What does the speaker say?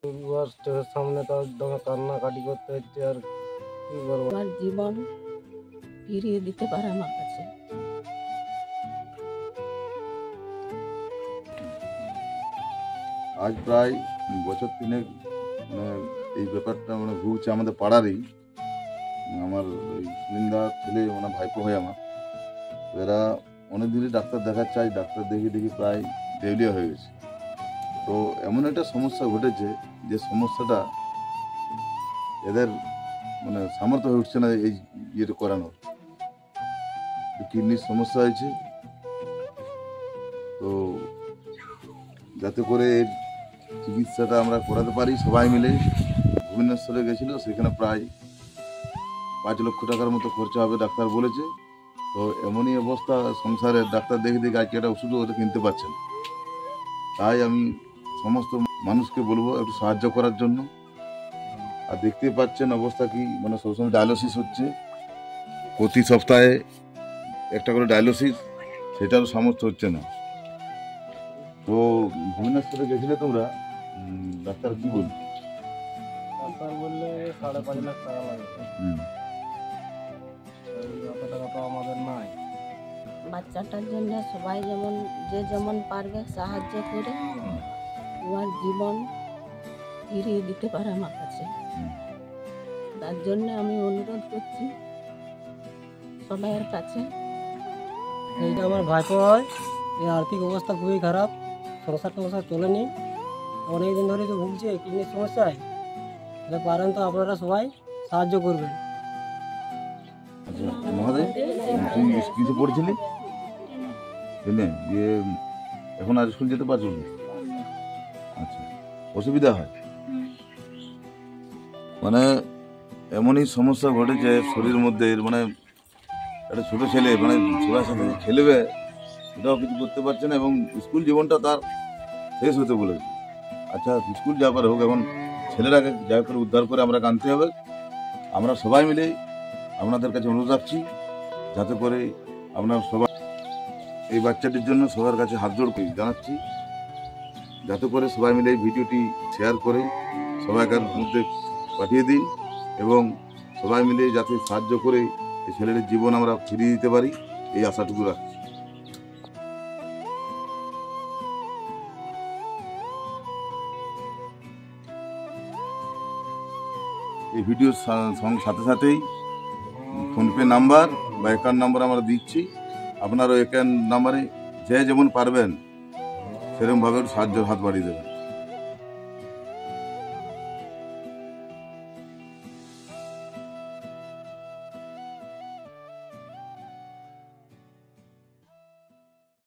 বাস চোখের সামনে তো একদম কান্নাকাটি করতে হচ্ছে। আর কি বলবো, আমার জীবন ফিরিয়ে দিতে পারে আমার কাছে। আজ প্রায় বছর তিনেক মানে এই ব্যাপারটা মানে ভুগছে আমাদের পাড়ারই। আমার ওই সুনিন্দার ছেলে মানে ভাইপো হয় আমার। তো এরা অনেক দিনই ডাক্তার দেখাচ্ছে, আজ ডাক্তার দেখি প্রায় দেউলিয়া হয়ে গেছে। তো এমন একটা সমস্যা ঘটেছে যে সমস্যাটা এদের মানে সামর্থ্য হয়ে উঠছে না এই ইয়েটা করানোর। কিডনির সমস্যা হয়েছে, তো যাতে করে এর চিকিৎসাটা আমরা করাতে পারি সবাই মিলে ভুবনেশ্বরে গেছিল, সেখানে প্রায় 5 লক্ষ টাকার মতো খরচা হবে ডাক্তার বলেছে। তো এমনই অবস্থা সংসারের, ডাক্তার দেখে আজকে একটা ওষুধও ওটা কিনতে পারছে না। তাই আমি সমস্ত মানুষকে বলবো একটু সাহায্য করার জন্য। আর দেখতেই পাচ্ছেন অবস্থা কি, মানে সবসময় ডায়ালিসিস হচ্ছে, প্রতি সপ্তাহে একটা করে ডায়ালিসিস, সেটারও সামর্থ্য হচ্ছে না। তো ভুবনেশ্বরে গেছিলে তোমরা, ডাক্তার কি বলল? ডাক্তার বললে 5.5 লাখ টাকা লাগবে। অত টাকা তো আমাদের নাই। বাচ্চাটার জন্য সবাই যেমন পারবে সাহায্য করে ওর জীবন ফিরিয়ে দিতে পারে আমার কাছে। তার জন্য আমি অনুরোধ করছি সবাইয়ের কাছে। এইটা আমার ভাইপো হয়, এই আর্থিক অবস্থা খুবই খারাপ, সংসার চলেনি, অনেক দিন ধরে তো ভুগছে কিডনির সমস্যায়। তাহলে পারেন তো আপনারা সবাই সাহায্য করবেন। আচ্ছা মহাদেব, তুই কিছু পড়েছিলি বুঝলে, দিয়ে এখন আর স্কুল যেতে পারছো না? আচ্ছা, অসুবিধা হয় মানে এমনই সমস্যা ঘটেছে শরীর মধ্যে, মানে একটা ছোট ছেলে মানে সবার সাথে খেলবে সেটাও কিছু করতে পারছে না, এবং স্কুল জীবনটা তার শেষ হতে বলেছে। আচ্ছা স্কুল যাবার হোক, এখন ছেলেরাকে যা করে উদ্ধার করে আমরা আনতে হবে। আমরা সবাই মিলে আপনাদের কাছে অনুরোধ রাখছি যাতে করে আপনার সবাই এই বাচ্চাটির জন্য সবার কাছে হাত জোড় করে জানাচ্ছি, যাতে করে সবাই মিলে এই ভিডিওটি শেয়ার করে সবাইকার মধ্যে পাঠিয়ে দিন, এবং সবাই মিলে যাতে সাহায্য করে এই ছেলেটির জীবন আমরা ফিরিয়ে দিতে পারি, এই আশাটুকু রাখছি। এই ভিডিওর সাথে সাথেই ফোনপে নাম্বার বা অ্যাকাউন্ট নাম্বার আমরা দিচ্ছি, আপনারও অ্যাকাউন্ট নাম্বারে যে যেমন পারবেন সেরকমভাবে সাহায্যের হাত বাড়িয়ে দেবেন।